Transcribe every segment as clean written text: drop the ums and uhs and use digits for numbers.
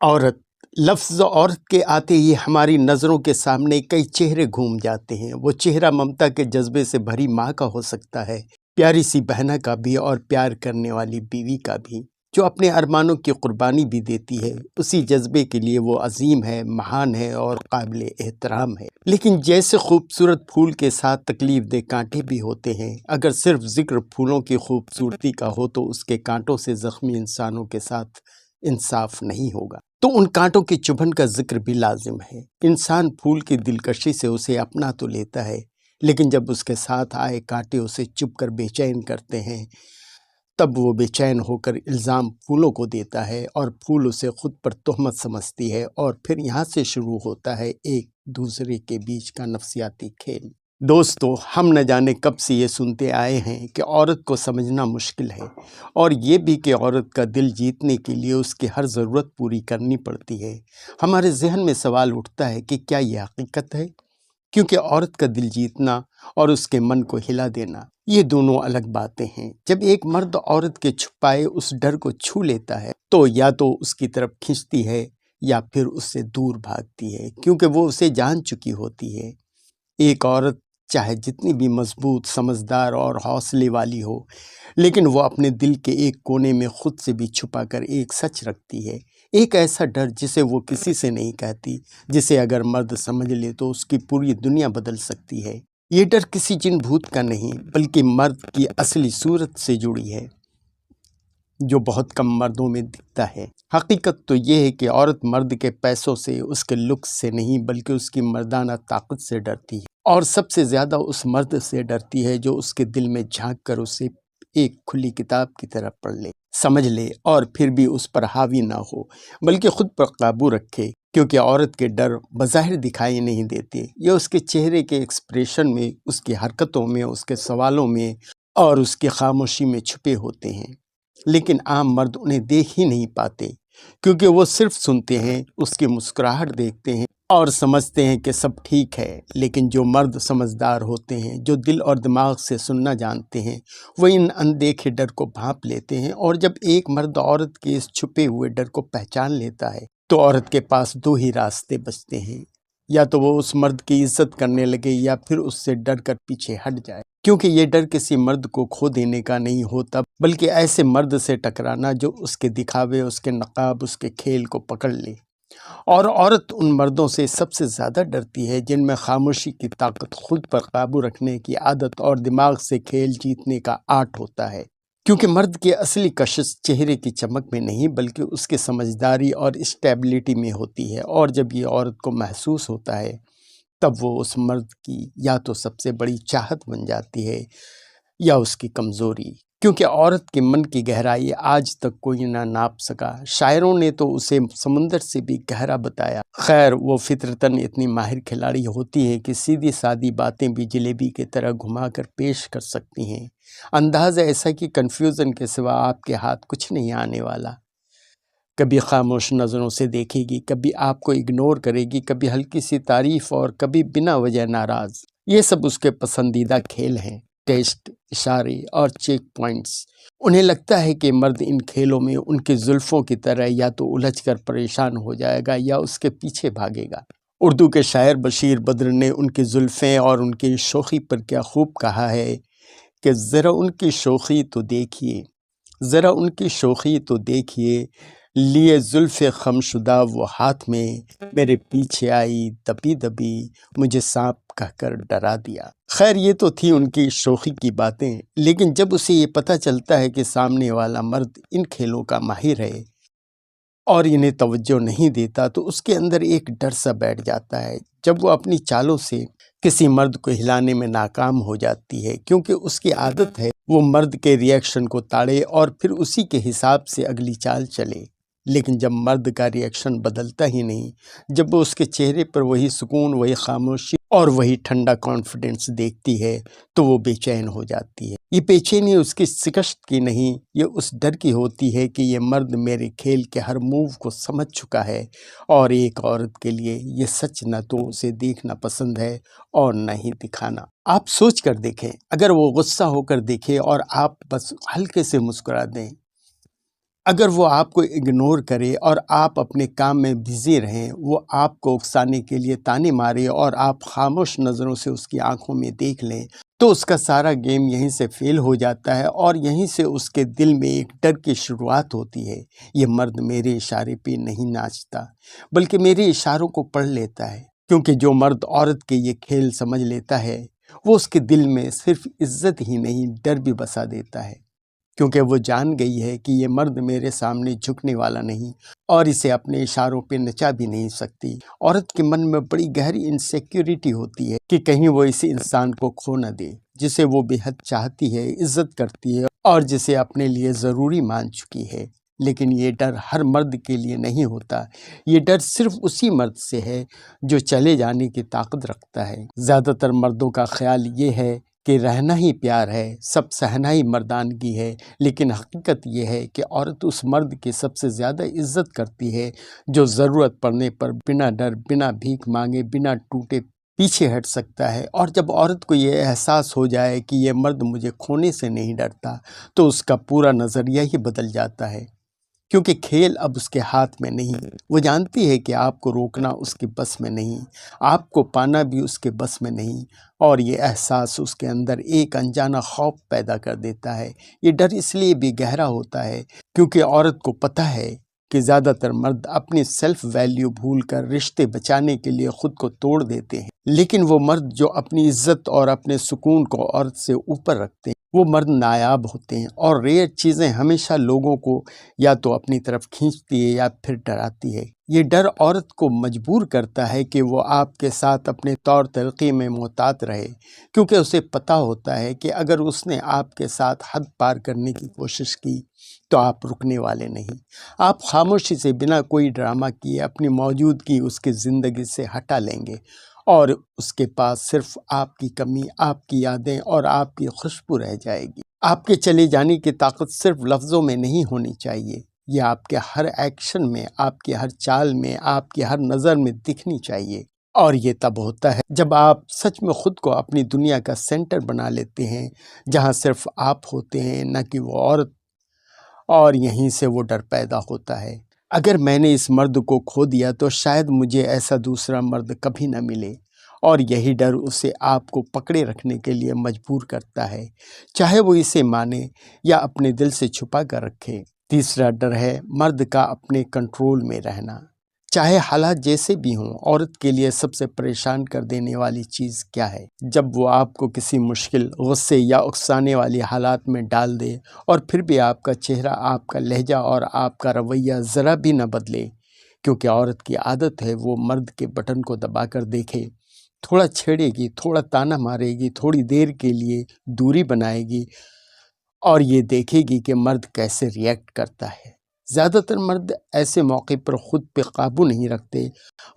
عورت لفظ عورت کے آتے ہی ہماری نظروں کے سامنے کئی چہرے گھوم جاتے ہیں۔ وہ چہرہ ممتا کے جذبے سے بھری ماں کا ہو سکتا ہے، پیاری سی بہنا کا بھی اور پیار کرنے والی بیوی کا بھی، جو اپنے ارمانوں کی قربانی بھی دیتی ہے۔ اسی جذبے کے لیے وہ عظیم ہے، مہان ہے اور قابل احترام ہے۔ لیکن جیسے خوبصورت پھول کے ساتھ تکلیف دہ کانٹے بھی ہوتے ہیں، اگر صرف ذکر پھولوں کی خوبصورتی کا ہو تو اس کے کانٹوں سے زخمی انسانوں کے ساتھ انصاف نہیں ہوگا۔ تو ان کانٹوں کی چبھن کا ذکر بھی لازم ہے۔ انسان پھول کی دلکشی سے اسے اپنا تو لیتا ہے، لیکن جب اس کے ساتھ آئے کانٹے اسے چبھ کر بے چین کرتے ہیں، تب وہ بے چین ہو کر الزام پھولوں کو دیتا ہے اور پھول اسے خود پر تہمت سمجھتی ہے، اور پھر یہاں سے شروع ہوتا ہے ایک دوسرے کے بیچ کا نفسیاتی کھیل۔ دوستو، ہم نہ جانے کب سے یہ سنتے آئے ہیں کہ عورت کو سمجھنا مشکل ہے، اور یہ بھی کہ عورت کا دل جیتنے کے لیے اس کی ہر ضرورت پوری کرنی پڑتی ہے۔ ہمارے ذہن میں سوال اٹھتا ہے کہ کیا یہ حقیقت ہے؟ کیونکہ عورت کا دل جیتنا اور اس کے من کو ہلا دینا، یہ دونوں الگ باتیں ہیں۔ جب ایک مرد عورت کے چھپائے اس ڈر کو چھو لیتا ہے تو یا تو اس کی طرف کھنچتی ہے یا پھر اس سے دور بھاگتی ہے، کیونکہ وہ اسے جان چکی ہوتی ہے۔ ایک عورت چاہے جتنی بھی مضبوط، سمجھدار اور حوصلے والی ہو، لیکن وہ اپنے دل کے ایک کونے میں خود سے بھی چھپا کر ایک سچ رکھتی ہے، ایک ایسا ڈر جسے وہ کسی سے نہیں کہتی، جسے اگر مرد سمجھ لے تو اس کی پوری دنیا بدل سکتی ہے۔ یہ ڈر کسی جن بھوت کا نہیں، بلکہ مرد کی اصلی صورت سے جڑی ہے، جو بہت کم مردوں میں دکھتا ہے۔ حقیقت تو یہ ہے کہ عورت مرد کے پیسوں سے، اس کے لکس سے نہیں، بلکہ اس کی مردانہ طاقت سے ڈرتی ہے، اور سب سے زیادہ اس مرد سے ڈرتی ہے جو اس کے دل میں جھانک کر اسے ایک کھلی کتاب کی طرح پڑھ لے، سمجھ لے، اور پھر بھی اس پر حاوی نہ ہو، بلکہ خود پر قابو رکھے۔ کیونکہ عورت کے ڈر بظاہر دکھائی نہیں دیتے، یہ اس کے چہرے کے ایکسپریشن میں، اس کی حرکتوں میں، اس کے سوالوں میں اور اس کی خاموشی میں چھپے ہوتے ہیں۔ لیکن عام مرد انہیں دیکھ ہی نہیں پاتے، کیونکہ وہ صرف سنتے ہیں، اس کی مسکراہٹ دیکھتے ہیں اور سمجھتے ہیں کہ سب ٹھیک ہے۔ لیکن جو مرد سمجھدار ہوتے ہیں، جو دل اور دماغ سے سننا جانتے ہیں، وہ ان اندیکھے ڈر کو بھانپ لیتے ہیں، اور جب ایک مرد عورت کے اس چھپے ہوئے ڈر کو پہچان لیتا ہے تو عورت کے پاس دو ہی راستے بچتے ہیں، یا تو وہ اس مرد کی عزت کرنے لگے یا پھر اس سے ڈر کر پیچھے ہٹ جائے۔ کیونکہ یہ ڈر کسی مرد کو کھو دینے کا نہیں ہوتا، بلکہ ایسے مرد سے ٹکرانا جو اس کے دکھاوے، اس کے نقاب، اس کے کھیل کو پکڑ لے۔ اور عورت ان مردوں سے سب سے زیادہ ڈرتی ہے جن میں خاموشی کی طاقت، خود پر قابو رکھنے کی عادت اور دماغ سے کھیل جیتنے کا آرٹ ہوتا ہے۔ کیونکہ مرد کی اصلی کشش چہرے کی چمک میں نہیں، بلکہ اس کی سمجھداری اور اسٹیبلٹی میں ہوتی ہے، اور جب یہ عورت کو محسوس ہوتا ہے تب وہ اس مرد کی یا تو سب سے بڑی چاہت بن جاتی ہے یا اس کی کمزوری۔ کیونکہ عورت کے من کی گہرائی آج تک کوئی نہ ناپ سکا، شاعروں نے تو اسے سمندر سے بھی گہرا بتایا۔ خیر، وہ فطرتاً اتنی ماہر کھلاڑی ہوتی ہے کہ سیدھی سادی باتیں بھی جلیبی کی طرح گھما کر پیش کر سکتی ہیں، انداز ایسا کہ کنفیوژن کے سوا آپ کے ہاتھ کچھ نہیں آنے والا۔ کبھی خاموش نظروں سے دیکھے گی، کبھی آپ کو اگنور کرے گی، کبھی ہلکی سی تعریف اور کبھی بنا وجہ ناراض۔ یہ سب اس کے پسندیدہ کھیل ہیں، ٹیسٹ، اشارے اور چیک پوائنٹس۔ انہیں لگتا ہے کہ مرد ان کھیلوں میں ان کی زلفوں کی طرح یا تو الجھ کر پریشان ہو جائے گا یا اس کے پیچھے بھاگے گا۔ اردو کے شاعر بشیر بدر نے ان کی زلفیں اور ان کی شوخی پر کیا خوب کہا ہے کہ ذرا ان کی شوخی تو دیکھیے، ذرا ان کی شوخی تو دیکھیے، لیے زلف خم شدہ وہ ہاتھ میں، میرے پیچھے آئی دبی دبی، مجھے سانپ کہہ کر ڈرا دیا۔ خیر، یہ تو تھی ان کی شوخی کی باتیں، لیکن جب اسے یہ پتہ چلتا ہے کہ سامنے والا مرد ان کھیلوں کا ماہر ہے اور انہیں توجہ نہیں دیتا تو اس کے اندر ایک ڈر سا بیٹھ جاتا ہے۔ جب وہ اپنی چالوں سے کسی مرد کو ہلانے میں ناکام ہو جاتی ہے، کیونکہ اس کی عادت ہے وہ مرد کے ری ایکشن کو تاڑے اور پھر اسی کے حساب سے اگلی چال چلے۔ لیکن جب مرد کا ری ایکشن بدلتا ہی نہیں، جب وہ اس کے چہرے پر وہی سکون، وہی خاموشی اور وہی ٹھنڈا کانفیڈنس دیکھتی ہے تو وہ بے چین ہو جاتی ہے۔ یہ بے چینی اس کی شکست کی نہیں، یہ اس ڈر کی ہوتی ہے کہ یہ مرد میرے کھیل کے ہر موو کو سمجھ چکا ہے، اور ایک عورت کے لیے یہ سچ نہ تو اسے دیکھنا پسند ہے اور نہ ہی دکھانا۔ آپ سوچ کر دیکھیں، اگر وہ غصہ ہو کر دیکھے اور آپ بس ہلکے سے مسکرا دیں اگر وہ آپ کو اگنور کرے اور آپ اپنے کام میں بزی رہیں، وہ آپ کو اکسانے کے لیے تانے مارے اور آپ خاموش نظروں سے اس کی آنکھوں میں دیکھ لیں، تو اس کا سارا گیم یہیں سے فیل ہو جاتا ہے اور یہیں سے اس کے دل میں ایک ڈر کی شروعات ہوتی ہے۔ یہ مرد میرے اشارے پہ نہیں ناچتا، بلکہ میرے اشاروں کو پڑھ لیتا ہے، کیونکہ جو مرد عورت کے یہ کھیل سمجھ لیتا ہے، وہ اس کے دل میں صرف عزت ہی نہیں، ڈر بھی بسا دیتا ہے، کیونکہ وہ جان گئی ہے کہ یہ مرد میرے سامنے جھکنے والا نہیں اور اسے اپنے اشاروں پہ نچا بھی نہیں سکتی۔ عورت کے من میں بڑی گہری انسیکیورٹی ہوتی ہے کہ کہیں وہ اس انسان کو کھو نہ دے، جسے وہ بے حد چاہتی ہے، عزت کرتی ہے اور جسے اپنے لیے ضروری مان چکی ہے۔ لیکن یہ ڈر ہر مرد کے لیے نہیں ہوتا، یہ ڈر صرف اسی مرد سے ہے جو چلے جانے کی طاقت رکھتا ہے۔ زیادہ تر مردوں کا خیال یہ ہے کہ رہنا ہی پیار ہے، سب سہنا ہی مردانگی ہے، لیکن حقیقت یہ ہے کہ عورت اس مرد کی سب سے زیادہ عزت کرتی ہے جو ضرورت پڑنے پر بنا ڈر، بنا بھیک مانگے، بنا ٹوٹے پیچھے ہٹ سکتا ہے۔ اور جب عورت کو یہ احساس ہو جائے کہ یہ مرد مجھے کھونے سے نہیں ڈرتا، تو اس کا پورا نظریہ ہی بدل جاتا ہے، کیونکہ کھیل اب اس کے ہاتھ میں نہیں۔ وہ جانتی ہے کہ آپ کو روکنا اس کے بس میں نہیں، آپ کو پانا بھی اس کے بس میں نہیں، اور یہ احساس اس کے اندر ایک انجانا خوف پیدا کر دیتا ہے۔ یہ ڈر اس لیے بھی گہرا ہوتا ہے کیونکہ عورت کو پتہ ہے کہ زیادہ تر مرد اپنی سیلف ویلیو بھول کر رشتے بچانے کے لیے خود کو توڑ دیتے ہیں، لیکن وہ مرد جو اپنی عزت اور اپنے سکون کو عورت سے اوپر رکھتے ہیں، وہ مرد نایاب ہوتے ہیں۔ اور ریئر چیزیں ہمیشہ لوگوں کو یا تو اپنی طرف کھینچتی ہے یا پھر ڈراتی ہے۔ یہ ڈر عورت کو مجبور کرتا ہے کہ وہ آپ کے ساتھ اپنے طور طریقے میں محتاط رہے، کیونکہ اسے پتہ ہوتا ہے کہ اگر اس نے آپ کے ساتھ حد پار کرنے کی کوشش کی تو آپ رکنے والے نہیں۔ آپ خاموشی سے بنا کوئی ڈرامہ کیے اپنی موجودگی اس کی زندگی سے ہٹا لیں گے، اور اس کے پاس صرف آپ کی کمی، آپ کی یادیں اور آپ کی خوشبو رہ جائے گی۔ آپ کے چلے جانے کی طاقت صرف لفظوں میں نہیں ہونی چاہیے، یہ آپ کے ہر ایکشن میں، آپ کی ہر چال میں، آپ کی ہر نظر میں دکھنی چاہیے۔ اور یہ تب ہوتا ہے جب آپ سچ میں خود کو اپنی دنیا کا سینٹر بنا لیتے ہیں، جہاں صرف آپ ہوتے ہیں، نہ کہ وہ عورت، اور یہیں سے وہ ڈر پیدا ہوتا ہے۔ اگر میں نے اس مرد کو کھو دیا تو شاید مجھے ایسا دوسرا مرد کبھی نہ ملے، اور یہی ڈر اسے آپ کو پکڑے رکھنے کے لیے مجبور کرتا ہے، چاہے وہ اسے مانے یا اپنے دل سے چھپا کر رکھے۔ تیسرا ڈر ہے مرد کا اپنے کنٹرول میں رہنا، چاہے حالات جیسے بھی ہوں۔ عورت کے لیے سب سے پریشان کر دینے والی چیز کیا ہے؟ جب وہ آپ کو کسی مشکل، غصے یا اکسانے والی حالات میں ڈال دے اور پھر بھی آپ کا چہرہ، آپ کا لہجہ اور آپ کا رویہ ذرا بھی نہ بدلے، کیونکہ عورت کی عادت ہے وہ مرد کے بٹن کو دبا کر دیکھے، تھوڑا چھیڑے گی، تھوڑا تانا مارے گی، تھوڑی دیر کے لیے دوری بنائے گی اور یہ دیکھے گی کہ مرد کیسے ریئیکٹ کرتا ہے۔ زیادہ تر مرد ایسے موقع پر خود پہ قابو نہیں رکھتے،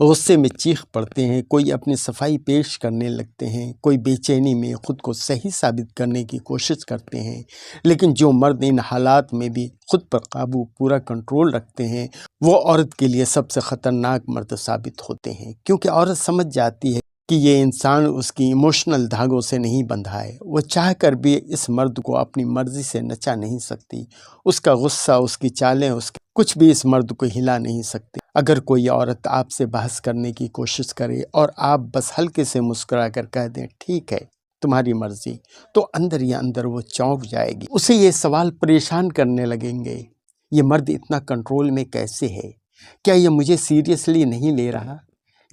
غصے میں چیخ پڑتے ہیں، کوئی اپنی صفائی پیش کرنے لگتے ہیں، کوئی بے چینی میں خود کو صحیح ثابت کرنے کی کوشش کرتے ہیں۔ لیکن جو مرد ان حالات میں بھی خود پر قابو، پورا کنٹرول رکھتے ہیں، وہ عورت کے لیے سب سے خطرناک مرد ثابت ہوتے ہیں، کیونکہ عورت سمجھ جاتی ہے کہ یہ انسان اس کی ایموشنل دھاگوں سے نہیں بندھا ہے۔ وہ چاہ کر بھی اس مرد کو اپنی مرضی سے نچا نہیں سکتی، اس کا غصہ، اس کی چالیں، کچھ بھی اس مرد کو ہلا نہیں سکتے۔ اگر کوئی عورت آپ سے بحث کرنے کی کوشش کرے اور آپ بس ہلکے سے مسکرا کر کہہ دیں ٹھیک ہے تمہاری مرضی، تو اندر ہی اندر وہ چونک جائے گی۔ اسے یہ سوال پریشان کرنے لگیں گے، یہ مرد اتنا کنٹرول میں کیسے ہے؟ کیا یہ مجھے سیریسلی نہیں لے رہا؟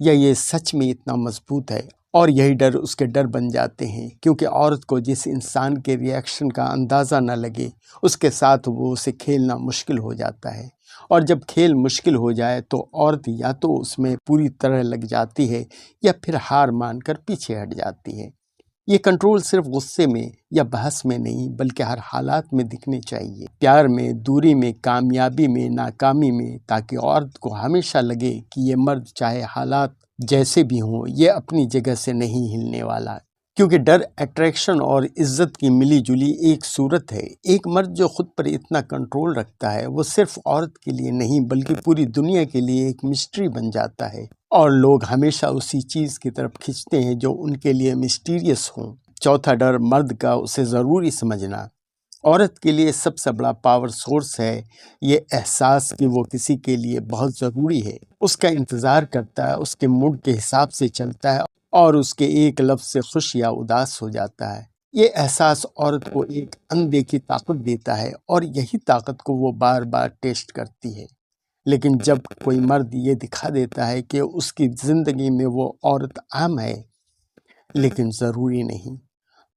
یا یہ سچ میں اتنا مضبوط ہے؟ اور یہی ڈر اس کے ڈر بن جاتے ہیں، کیونکہ عورت کو جس انسان کے ریئیکشن کا اندازہ نہ لگے، اس کے ساتھ وہ اسے کھیلنا مشکل ہو جاتا ہے۔ اور جب کھیل مشکل ہو جائے تو عورت یا تو اس میں پوری طرح لگ جاتی ہے یا پھر ہار مان کر پیچھے ہٹ جاتی ہے۔ یہ کنٹرول صرف غصے میں یا بحث میں نہیں، بلکہ ہر حالات میں دکھنے چاہیے، پیار میں، دوری میں، کامیابی میں، ناکامی میں، تاکہ عورت کو ہمیشہ لگے کہ یہ مرد چاہے حالات جیسے بھی ہوں، یہ اپنی جگہ سے نہیں ہلنے والا۔ کیونکہ ڈر، اٹریکشن اور عزت کی ملی جلی ایک صورت ہے۔ ایک مرد جو خود پر اتنا کنٹرول رکھتا ہے، وہ صرف عورت کے لیے نہیں بلکہ پوری دنیا کے لیے ایک مسٹری بن جاتا ہے، اور لوگ ہمیشہ اسی چیز کی طرف کھنچتے ہیں جو ان کے لیے مسٹیریس ہوں۔ چوتھا ڈر مرد کا اسے ضروری سمجھنا۔ عورت کے لیے سب سے بڑا پاور سورس ہے یہ احساس کہ وہ کسی کے لیے بہت ضروری ہے، اس کا انتظار کرتا ہے، اس کے موڈ کے حساب سے چلتا ہے اور اس کے ایک لفظ سے خوش یا اداس ہو جاتا ہے۔ یہ احساس عورت کو ایک اندیکھی طاقت دیتا ہے اور یہی طاقت کو وہ بار بار ٹیسٹ کرتی ہے۔ لیکن جب کوئی مرد یہ دکھا دیتا ہے کہ اس کی زندگی میں وہ عورت عام ہے لیکن ضروری نہیں،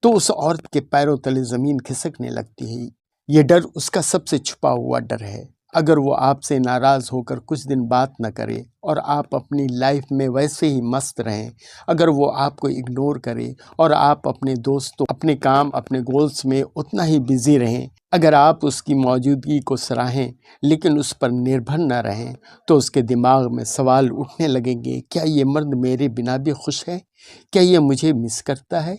تو اس عورت کے پیروں تلے زمین کھسکنے لگتی ہے۔ یہ ڈر اس کا سب سے چھپا ہوا ڈر ہے۔ اگر وہ آپ سے ناراض ہو کر کچھ دن بات نہ کرے اور آپ اپنی لائف میں ویسے ہی مست رہیں، اگر وہ آپ کو اگنور کرے اور آپ اپنے دوستوں، اپنے کام، اپنے گولز میں اتنا ہی بزی رہیں، اگر آپ اس کی موجودگی کو سراہیں لیکن اس پر نربھر نہ رہیں، تو اس کے دماغ میں سوال اٹھنے لگیں گے، کیا یہ مرد میرے بنا بھی خوش ہے؟ کیا یہ مجھے مس کرتا ہے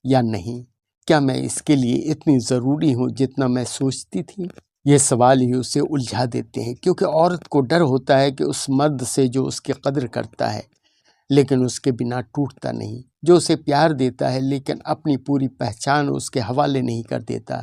یا نہیں؟ کیا میں اس کے لیے اتنی ضروری ہوں جتنا میں سوچتی تھی؟ یہ سوال ہی اسے الجھا دیتے ہیں، کیونکہ عورت کو ڈر ہوتا ہے کہ اس مرد سے جو اس کی قدر کرتا ہے لیکن اس کے بنا ٹوٹتا نہیں، جو اسے پیار دیتا ہے لیکن اپنی پوری پہچان اس کے حوالے نہیں کر دیتا۔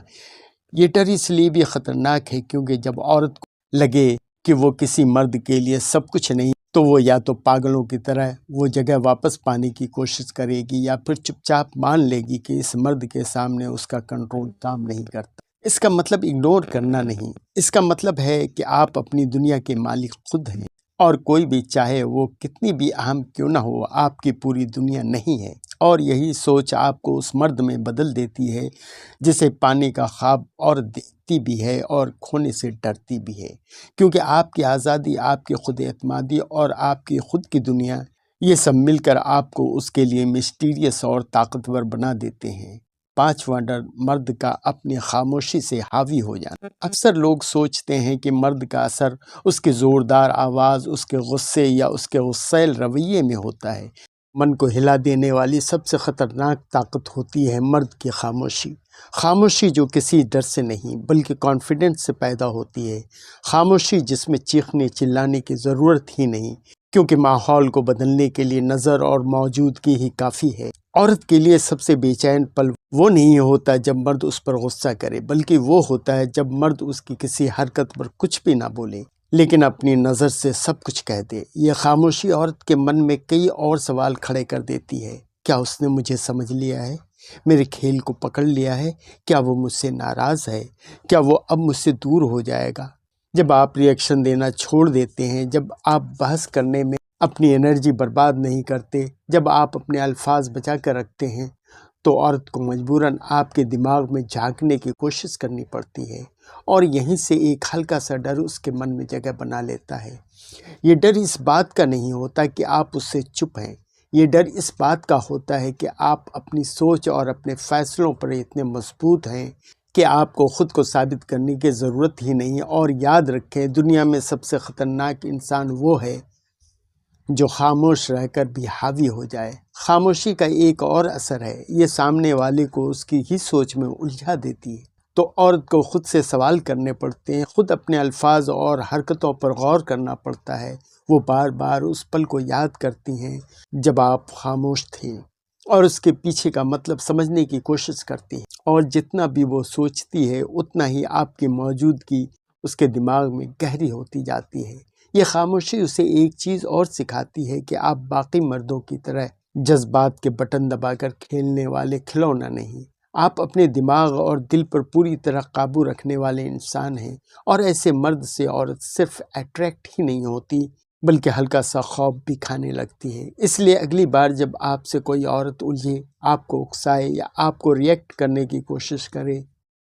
یہ ڈر اس لیے بھی خطرناک ہے کیونکہ جب عورت کو لگے کہ وہ کسی مرد کے لیے سب کچھ نہیں، تو وہ یا تو پاگلوں کی طرح وہ جگہ واپس پانے کی کوشش کرے گی یا پھر چپ چاپ مان لے گی کہ اس مرد کے سامنے اس کا کنٹرول کام نہیں کرتا۔ اس کا مطلب اگنور کرنا نہیں، اس کا مطلب ہے کہ آپ اپنی دنیا کے مالک خود ہیں اور کوئی بھی چاہے وہ کتنی بھی اہم کیوں نہ ہو آپ کی پوری دنیا نہیں ہے۔ اور یہی سوچ آپ کو اس مرد میں بدل دیتی ہے جسے پانے کا خواب اور دیکھتی بھی ہے اور کھونے سے ڈرتی بھی ہے، کیونکہ آپ کی آزادی، آپ کی خود اعتمادی اور آپ کی خود کی دنیا، یہ سب مل کر آپ کو اس کے لیے مسٹیریس اور طاقتور بنا دیتے ہیں۔ پانچواں ڈر، مرد کا اپنی خاموشی سے حاوی ہو جانا۔ اکثر لوگ سوچتے ہیں کہ مرد کا اثر اس کی زوردار آواز، اس کے غصے یا اس کے غصیل رویے میں ہوتا ہے۔ من کو ہلا دینے والی سب سے خطرناک طاقت ہوتی ہے مرد کی خاموشی۔ خاموشی جو کسی ڈر سے نہیں بلکہ کانفیڈنس سے پیدا ہوتی ہے۔ خاموشی جس میں چیخنے چلانے کی ضرورت ہی نہیں، کیونکہ ماحول کو بدلنے کے لیے نظر اور موجودگی ہی کافی ہے۔ عورت کے لیے سب سے بے چین پل وہ نہیں ہوتا جب مرد اس پر غصہ کرے، بلکہ وہ ہوتا ہے جب مرد اس کی کسی حرکت پر کچھ بھی نہ بولے لیکن اپنی نظر سے سب کچھ کہہ دے۔ یہ خاموشی عورت کے من میں کئی اور سوال کھڑے کر دیتی ہے۔ کیا اس نے مجھے سمجھ لیا ہے؟ میرے کھیل کو پکڑ لیا ہے؟ کیا وہ مجھ سے ناراض ہے؟ کیا وہ اب مجھ سے دور ہو جائے گا؟ جب آپ ری ایکشن دینا چھوڑ دیتے ہیں، جب آپ بحث کرنے میں اپنی انرجی برباد نہیں کرتے، جب آپ اپنے الفاظ بچا کر رکھتے ہیں، تو عورت کو مجبوراً آپ کے دماغ میں جھانکنے کی کوشش کرنی پڑتی ہے اور یہیں سے ایک ہلکا سا ڈر اس کے من میں جگہ بنا لیتا ہے۔ یہ ڈر اس بات کا نہیں ہوتا کہ آپ اس سے چپ ہیں، یہ ڈر اس بات کا ہوتا ہے کہ آپ اپنی سوچ اور اپنے فیصلوں پر اتنے مضبوط ہیں کہ آپ کو خود کو ثابت کرنے کی ضرورت ہی نہیں۔ اور یاد رکھیں، دنیا میں سب سے خطرناک انسان وہ ہے جو خاموش رہ کر بھی حاوی ہو جائے۔ خاموشی کا ایک اور اثر ہے، یہ سامنے والے کو اس کی ہی سوچ میں الجھا دیتی ہے۔ تو عورت کو خود سے سوال کرنے پڑتے ہیں، خود اپنے الفاظ اور حرکتوں پر غور کرنا پڑتا ہے۔ وہ بار بار اس پل کو یاد کرتی ہیں جب آپ خاموش تھے اور اس کے پیچھے کا مطلب سمجھنے کی کوشش کرتی ہیں، اور جتنا بھی وہ سوچتی ہے اتنا ہی آپ کی موجودگی اس کے دماغ میں گہری ہوتی جاتی ہے۔ یہ خاموشی اسے ایک چیز اور سکھاتی ہے کہ آپ باقی مردوں کی طرح جذبات کے بٹن دبا کر کھیلنے والے کھلونا نہیں، آپ اپنے دماغ اور دل پر پوری طرح قابو رکھنے والے انسان ہیں۔ اور ایسے مرد سے عورت صرف اٹریکٹ ہی نہیں ہوتی بلکہ ہلکا سا خوف بھی کھانے لگتی ہے۔ اس لیے اگلی بار جب آپ سے کوئی عورت الجھے، آپ کو اکسائے یا آپ کو ریئیکٹ کرنے کی کوشش کرے،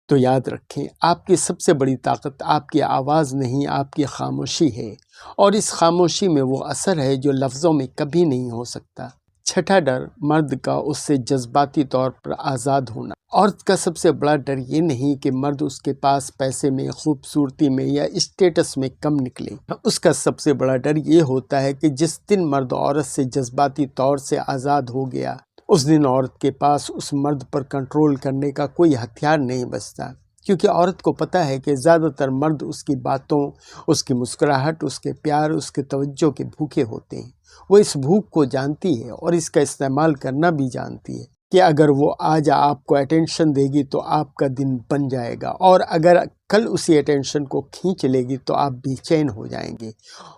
تو یاد رکھیں، آپ کی سب سے بڑی طاقت آپ کی آواز نہیں، آپ کی خاموشی ہے، اور اس خاموشی میں وہ اثر ہے جو لفظوں میں کبھی نہیں ہو سکتا۔ چھٹا ڈر، مرد کا اس سے جذباتی طور پر آزاد ہونا۔ عورت کا سب سے بڑا ڈر یہ نہیں کہ مرد اس کے پاس پیسے میں، خوبصورتی میں یا اسٹیٹس میں کم نکلے۔ اس کا سب سے بڑا ڈر یہ ہوتا ہے کہ جس دن مرد عورت سے جذباتی طور سے آزاد ہو گیا، اس دن عورت کے پاس اس مرد پر کنٹرول کرنے کا کوئی ہتھیار نہیں بچتا، کیونکہ عورت کو پتہ ہے کہ زیادہ تر مرد اس کی باتوں، اس کی مسکراہٹ، اس کے پیار، اس کے توجہ کے بھوکے ہوتے ہیں۔ وہ اس بھوک کو جانتی ہے اور اس کا استعمال کرنا بھی جانتی ہے۔ کہ اگر وہ آج آپ کو اٹینشن دے گی تو آپ کا دن بن جائے گا، اور اگر کل اسی اٹینشن کو کھینچ لے گی تو آپ بے چین ہو جائیں گے۔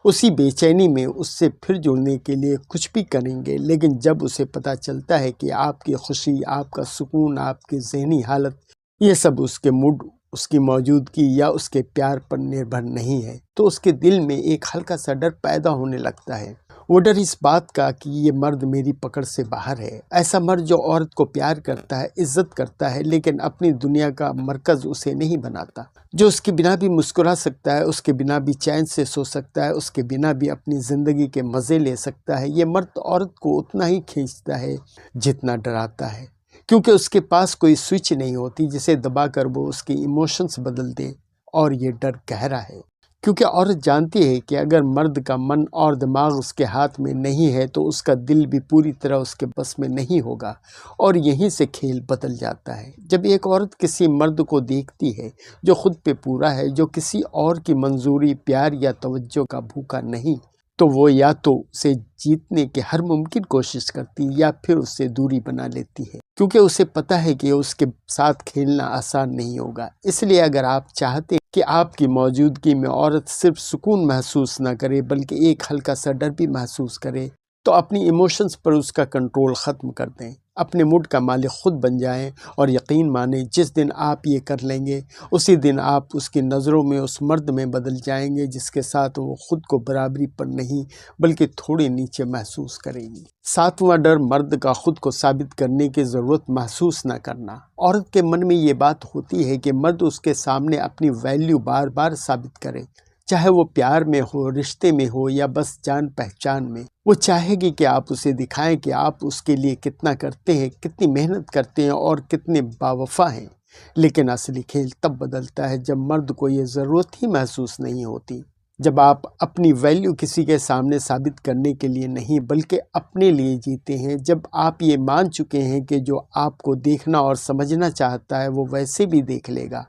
اسی بے چینی میں اس سے پھر جڑنے کے لیے کچھ بھی کریں گے، لیکن جب اسے پتہ چلتا ہے کہ آپ کی خوشی، آپ کا سکون، آپ کی ذہنی حالت، یہ سب اس کے موڈ، اس کی موجودگی یا اس کے پیار پر نربھر نہیں ہے، تو اس کے دل میں ایک ہلکا سا ڈر پیدا ہونے لگتا ہے۔ وہ ڈر اس بات کا کہ یہ مرد میری پکڑ سے باہر ہے۔ ایسا مرد جو عورت کو پیار کرتا ہے، عزت کرتا ہے، لیکن اپنی دنیا کا مرکز اسے نہیں بناتا، جو اس کے بنا بھی مسکرا سکتا ہے، اس کے بنا بھی چین سے سو سکتا ہے، اس کے بنا بھی اپنی زندگی کے مزے لے سکتا ہے، یہ مرد عورت کو اتنا ہی کھینچتا ہے جتنا ڈراتا ہے، کیونکہ اس کے پاس کوئی سوئچ نہیں ہوتی جسے دبا کر وہ اس کے ایموشنز بدل دے، اور یہ ڈر گہرا ہے، کیونکہ عورت جانتی ہے کہ اگر مرد کا من اور دماغ اس کے ہاتھ میں نہیں ہے تو اس کا دل بھی پوری طرح اس کے بس میں نہیں ہوگا، اور یہیں سے کھیل بدل جاتا ہے۔ جب ایک عورت کسی مرد کو دیکھتی ہے جو خود پہ پورا ہے، جو کسی اور کی منظوری، پیار یا توجہ کا بھوکا نہیں، تو وہ یا تو اسے جیتنے کی ہر ممکن کوشش کرتی یا پھر اس سے دوری بنا لیتی ہے، کیونکہ اسے پتہ ہے کہ اس کے ساتھ کھیلنا آسان نہیں ہوگا۔ اس لیے اگر آپ چاہتے ہیں کہ آپ کی موجودگی میں عورت صرف سکون محسوس نہ کرے بلکہ ایک ہلکا سا ڈر بھی محسوس کرے، تو اپنی ایموشنز پر اس کا کنٹرول ختم کر دیں، اپنے موڈ کا مالک خود بن جائیں، اور یقین مانیں جس دن آپ یہ کر لیں گے اسی دن آپ اس کی نظروں میں اس مرد میں بدل جائیں گے جس کے ساتھ وہ خود کو برابری پر نہیں بلکہ تھوڑے نیچے محسوس کریں گی۔ ساتواں ڈر، مرد کا خود کو ثابت کرنے کی ضرورت محسوس نہ کرنا۔ عورت کے من میں یہ بات ہوتی ہے کہ مرد اس کے سامنے اپنی ویلیو بار بار ثابت کرے، چاہے وہ پیار میں ہو، رشتے میں ہو یا بس جان پہچان میں۔ وہ چاہے گی کہ آپ اسے دکھائیں کہ آپ اس کے لیے کتنا کرتے ہیں، کتنی محنت کرتے ہیں اور کتنے باوفا ہیں، لیکن اصلی کھیل تب بدلتا ہے جب مرد کو یہ ضرورت ہی محسوس نہیں ہوتی، جب آپ اپنی ویلیو کسی کے سامنے ثابت کرنے کے لیے نہیں بلکہ اپنے لیے جیتے ہیں، جب آپ یہ مان چکے ہیں کہ جو آپ کو دیکھنا اور سمجھنا چاہتا ہے وہ ویسے بھی دیکھ لے گا،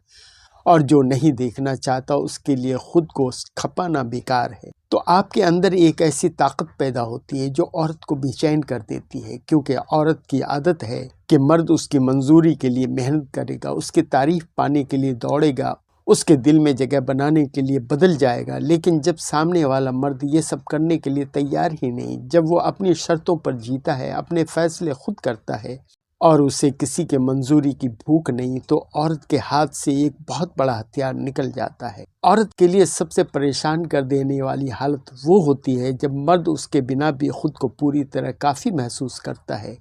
اور جو نہیں دیکھنا چاہتا اس کے لیے خود کو کھپانا بیکار ہے، تو آپ کے اندر ایک ایسی طاقت پیدا ہوتی ہے جو عورت کو بے چین کر دیتی ہے، کیونکہ عورت کی عادت ہے کہ مرد اس کی منظوری کے لیے محنت کرے گا، اس کی تعریف پانے کے لیے دوڑے گا، اس کے دل میں جگہ بنانے کے لیے بدل جائے گا، لیکن جب سامنے والا مرد یہ سب کرنے کے لیے تیار ہی نہیں، جب وہ اپنی شرطوں پر جیتا ہے، اپنے فیصلے خود کرتا ہے اور اسے کسی کے منظوری کی بھوک نہیں، تو عورت کے ہاتھ سے ایک بہت بڑا ہتھیار نکل جاتا ہے۔ عورت کے لیے سب سے پریشان کر دینے والی حالت وہ ہوتی ہے جب مرد اس کے بنا بھی خود کو پوری طرح کافی محسوس کرتا ہے،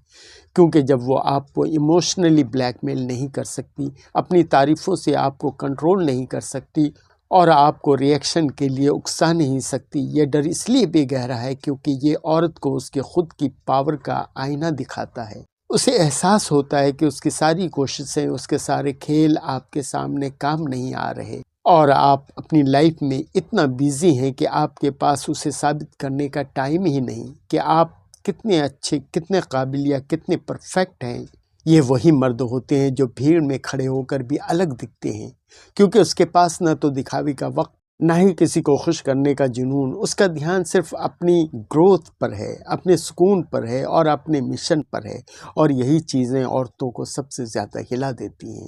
کیونکہ جب وہ آپ کو ایموشنلی بلیک میل نہیں کر سکتی، اپنی تعریفوں سے آپ کو کنٹرول نہیں کر سکتی اور آپ کو ریئیکشن کے لیے اکسا نہیں سکتی۔ یہ ڈر اس لیے بے گہرا ہے کیونکہ یہ عورت کو اس کے خود کی پاور کا آئینہ دکھاتا ہے۔ اسے احساس ہوتا ہے کہ اس کی ساری کوششیں، اس کے سارے کھیل آپ کے سامنے کام نہیں آ رہے، اور آپ اپنی لائف میں اتنا بیزی ہیں کہ آپ کے پاس اسے ثابت کرنے کا ٹائم ہی نہیں کہ آپ کتنے اچھے، کتنے قابل یا کتنے پرفیکٹ ہیں۔ یہ وہی مرد ہوتے ہیں جو بھیڑ میں کھڑے ہو کر بھی الگ دکھتے ہیں، کیونکہ اس کے پاس نہ تو دکھاوے کا وقت، نہ ہی کسی کو خوش کرنے کا جنون، اس کا دھیان صرف اپنی گروتھ پر ہے، اپنے سکون پر ہے اور اپنے مشن پر ہے، اور یہی چیزیں عورتوں کو سب سے زیادہ ہلا دیتی ہیں۔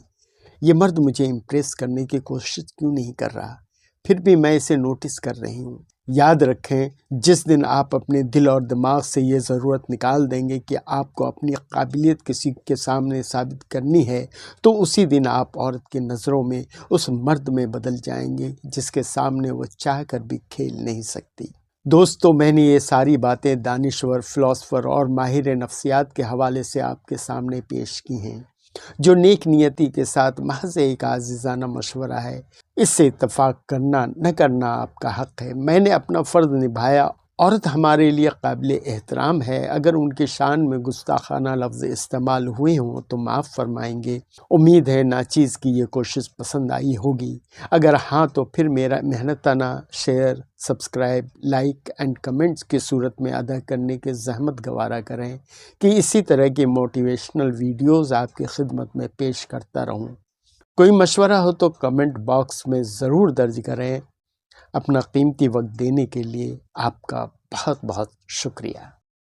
یہ مرد مجھے امپریس کرنے کی کوشش کیوں نہیں کر رہا، پھر بھی میں اسے نوٹس کر رہی ہوں۔ یاد رکھیں، جس دن آپ اپنے دل اور دماغ سے یہ ضرورت نکال دیں گے کہ آپ کو اپنی قابلیت کسی کے سامنے ثابت کرنی ہے، تو اسی دن آپ عورت کی نظروں میں اس مرد میں بدل جائیں گے جس کے سامنے وہ چاہ کر بھی کھیل نہیں سکتی۔ دوستو، میں نے یہ ساری باتیں دانشور، فلاسفر اور ماہر نفسیات کے حوالے سے آپ کے سامنے پیش کی ہیں، جو نیک نیتی کے ساتھ محض ایک عاجزانہ مشورہ ہے۔ اس سے اتفاق کرنا نہ کرنا آپ کا حق ہے۔ میں نے اپنا فرض نبھایا۔ عورت ہمارے لیے قابل احترام ہے۔ اگر ان کی شان میں گستاخانہ لفظ استعمال ہوئے ہوں تو معاف فرمائیں گے۔ امید ہے ناچیز کی یہ کوشش پسند آئی ہوگی۔ اگر ہاں تو پھر میرا محنتانہ share, subscribe, like and comments کی صورت میں ادا کرنے کی زحمت گوارا کریں کہ اسی طرح کی موٹیویشنل ویڈیوز آپ کی خدمت میں پیش کرتا رہوں۔ کوئی مشورہ ہو تو کمنٹ باکس میں ضرور درج کریں۔ اپنا قیمتی وقت دینے کے لیے آپ کا بہت بہت شکریہ۔